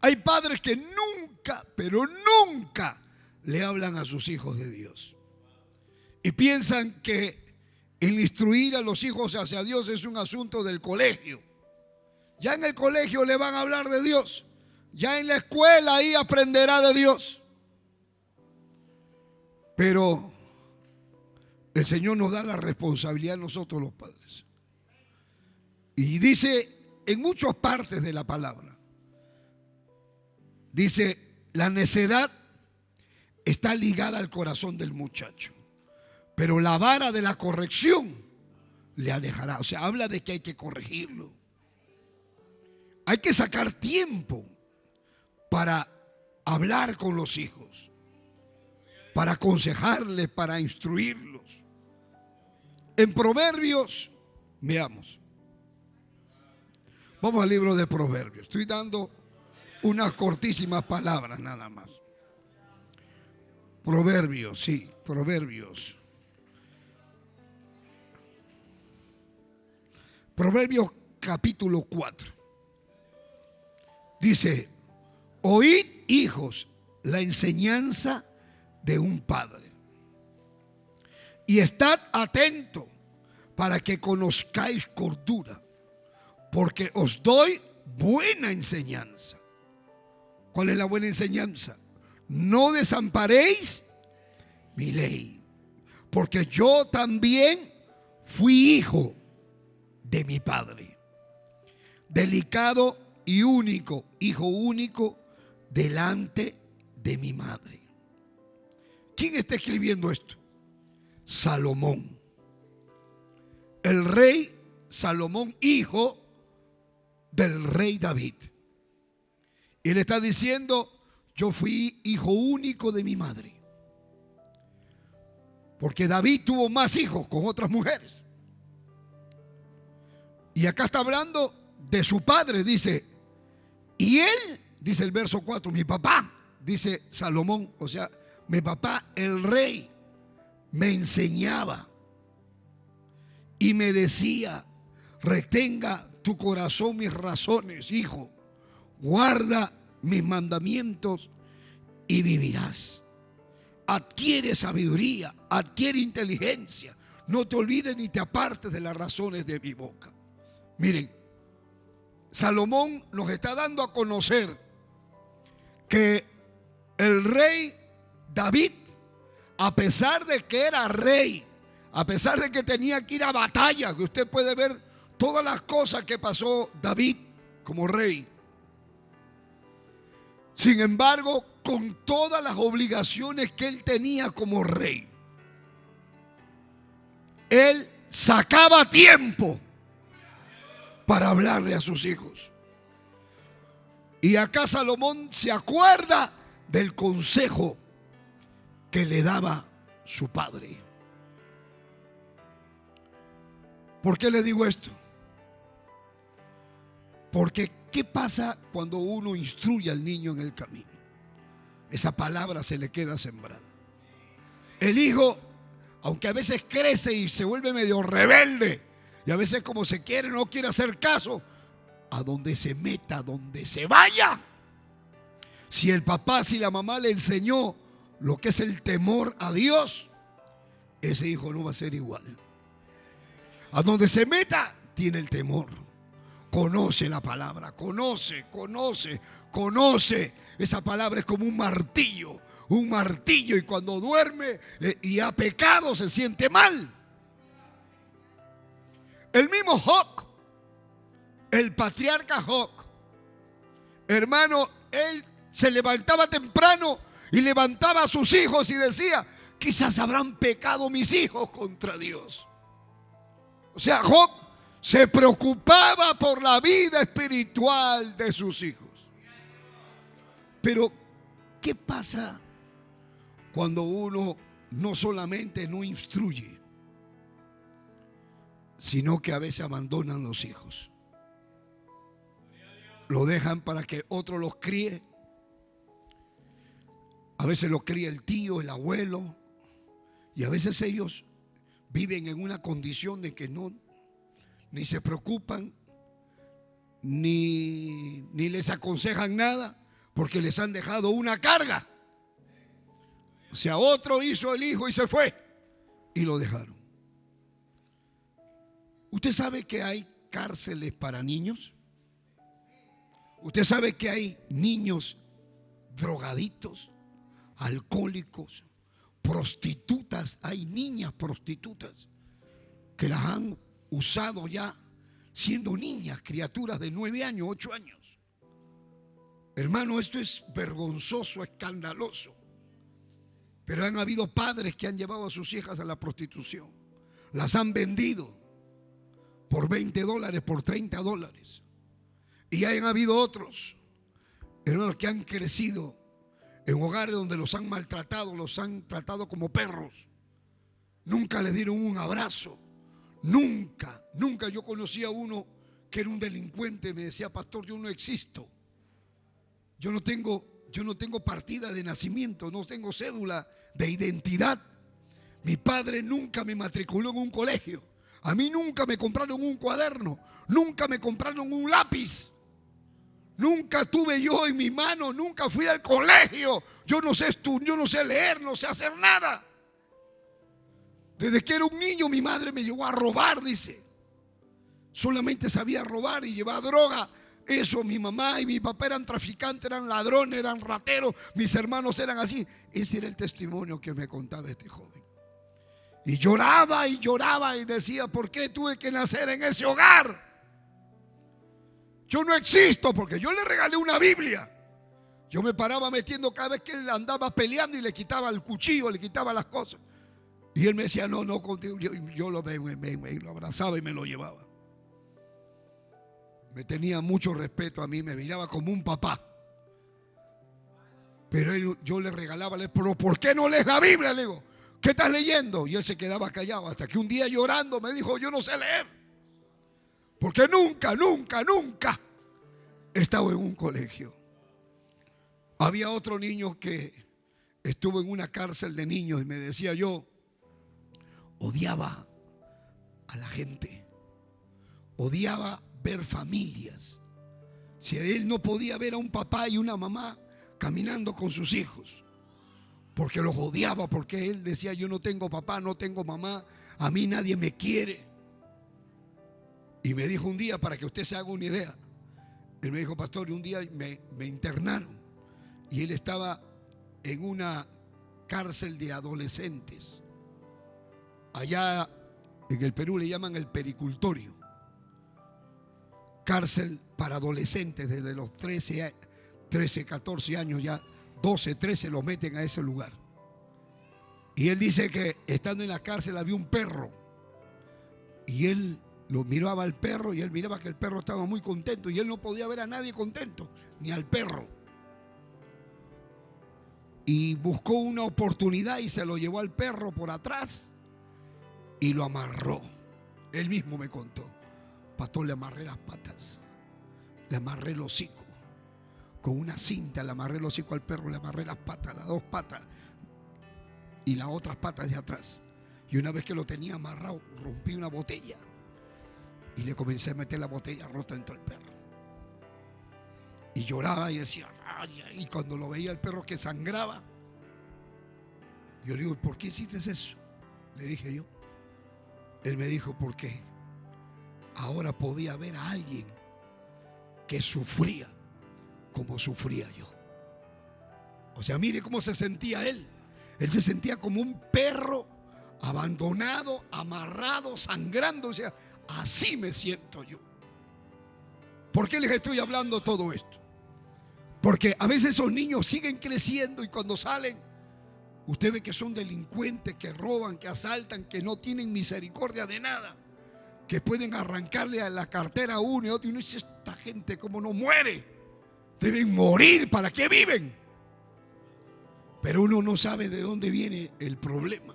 Hay padres que nunca, pero nunca le hablan a sus hijos de Dios. Y piensan que el instruir a los hijos hacia Dios es un asunto del colegio. Ya en el colegio le van a hablar de Dios. Ya en la escuela ahí aprenderá de Dios. Pero el Señor nos da la responsabilidad a nosotros los padres. Y dice en muchas partes de la palabra, dice, la necedad está ligada al corazón del muchacho, pero la vara de la corrección le alejará. O sea, habla de que hay que corregirlo. Hay que sacar tiempo para hablar con los hijos, para aconsejarles, para instruirlos. En Proverbios, veamos. Vamos al libro de Proverbios. Estoy dando unas cortísimas palabras nada más. Proverbios, sí, Proverbios. Proverbios capítulo 4. Dice, oíd, hijos, la enseñanza de un padre, y estad atentos para que conozcáis cordura, porque os doy buena enseñanza. ¿Cuál es la buena enseñanza? No desamparéis mi ley, porque yo también fui hijo de mi padre, delicado y único, hijo único delante de mi madre. ¿Quién está escribiendo esto? Salomón. El rey Salomón, hijo del rey David. Y él está diciendo, yo fui hijo único de mi madre. Porque David tuvo más hijos con otras mujeres. Y acá está hablando de su padre, dice, y él, dice el verso 4, mi papá, dice Salomón, o sea, mi papá, el rey, me enseñaba y me decía, retenga tu corazón mis razones, hijo, guarda mis mandamientos y vivirás. Adquiere sabiduría, adquiere inteligencia, no te olvides ni te apartes de las razones de mi boca. Miren, Salomón nos está dando a conocer que el rey David, a pesar de que era rey, a pesar de que tenía que ir a batalla, que usted puede ver todas las cosas que pasó David como rey, sin embargo, con todas las obligaciones que él tenía como rey, él sacaba tiempo para hablarle a sus hijos. Y acá Salomón se acuerda del consejo que le daba su padre. ¿Por qué le digo esto? Porque ¿qué pasa cuando uno instruye al niño en el camino? Esa palabra se le queda sembrada. El hijo, aunque a veces crece y se vuelve medio rebelde, y a veces como se quiere, no quiere hacer caso, a donde se meta, a donde se vaya, si el papá, si la mamá le enseñó lo que es el temor a Dios, ese hijo no va a ser igual. A donde se meta, tiene el temor. Conoce la palabra, conoce. Esa palabra es como un martillo, y cuando duerme y ha pecado se siente mal. El mismo Job, el patriarca Job, hermano, él se levantaba temprano y levantaba a sus hijos y decía, quizás habrán pecado mis hijos contra Dios. O sea, Job se preocupaba por la vida espiritual de sus hijos. Pero, ¿qué pasa cuando uno no solamente no instruye, sino que a veces abandonan los hijos? Lo dejan para que otro los críe. A veces los cría el tío, el abuelo, y a veces ellos viven en una condición de que no, ni se preocupan, ni les aconsejan nada, porque les han dejado una carga. O sea, otro hizo el hijo y se fue y lo dejaron. ¿Usted sabe que hay cárceles para niños? ¿Usted sabe que hay niños drogadictos, alcohólicos, prostitutas? Hay niñas prostitutas que las han usado ya siendo niñas, criaturas de 9 años, 8 años. Hermano, esto es vergonzoso, escandaloso. Pero han habido padres que han llevado a sus hijas a la prostitución. Las han vendido por $20, por $30. Y han habido otros, hermanos, que han crecido en hogares donde los han maltratado, los han tratado como perros. Nunca les dieron un abrazo. Nunca. Yo conocí a uno que era un delincuente, me decía: pastor, yo no existo. Yo no tengo partida de nacimiento, no tengo cédula de identidad. Mi padre nunca me matriculó en un colegio. A mí nunca me compraron un cuaderno, nunca me compraron un lápiz. Nunca tuve yo en mi mano, nunca fui al colegio. Yo no sé leer, no sé hacer nada. Desde que era un niño mi madre me llevó a robar, dice. Solamente sabía robar y llevar droga. Eso, mi mamá y mi papá eran traficantes, eran ladrones, eran rateros. Mis hermanos eran así. Ese era el testimonio que me contaba este joven. Y lloraba y decía: ¿por qué tuve que nacer en ese hogar? Yo no existo, porque yo le regalé una Biblia. Yo me paraba metiendo cada vez que él andaba peleando y le quitaba el cuchillo, le quitaba las cosas. Y él me decía: no, contigo. Yo lo abrazaba y me lo llevaba. Me tenía mucho respeto a mí, me miraba como un papá. Pero yo le regalaba, pero ¿por qué no lees la Biblia? Le digo: ¿qué estás leyendo? Y él se quedaba callado hasta que un día, llorando, me dijo: yo no sé leer. Porque nunca he estado en un colegio. Había otro niño que estuvo en una cárcel de niños y me decía: yo odiaba a la gente, odiaba ver familias. Si él no podía ver a un papá y una mamá caminando con sus hijos, porque los odiaba, porque él decía: yo no tengo papá, no tengo mamá, a mí nadie me quiere. Y me dijo un día, para que usted se haga una idea, él me dijo: pastor, un día me internaron y él estaba en una cárcel de adolescentes. Allá en el Perú le llaman el pericultorio. Cárcel para adolescentes desde los 13, 14 años, ya 12, 13 los meten a ese lugar. Y él dice que estando en la cárcel había un perro y él lo miraba al perro y él miraba que el perro estaba muy contento y él no podía ver a nadie contento, ni al perro. Y buscó una oportunidad y se lo llevó al perro por atrás y lo amarró. Él mismo me contó: pastor, le amarré las patas, le amarré el hocico, con una cinta le amarré el hocico al perro, le amarré las patas, las 2 patas y las otras patas de atrás. Y una vez que lo tenía amarrado, rompí una botella y le comencé a meter la botella rota dentro del perro. Y lloraba y decía: ay, y cuando lo veía el perro que sangraba, yo le digo: ¿por qué hiciste eso? Le dije yo. Él me dijo: ¿por qué? Ahora podía ver a alguien que sufría como sufría yo. O sea, mire cómo se sentía él. Él se sentía como un perro abandonado, amarrado, sangrando. O sea, así me siento yo. ¿Por qué les estoy hablando todo esto? Porque a veces esos niños siguen creciendo y cuando salen, usted ve que son delincuentes, que roban, que asaltan, que no tienen misericordia de nada, que pueden arrancarle a la cartera a uno y otro. Y uno dice: esta gente cómo no muere, deben morir, ¿para qué viven? Pero uno no sabe de dónde viene el problema.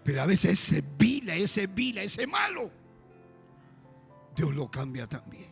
Pero a veces ese vila, ese malo, Dios lo cambia también.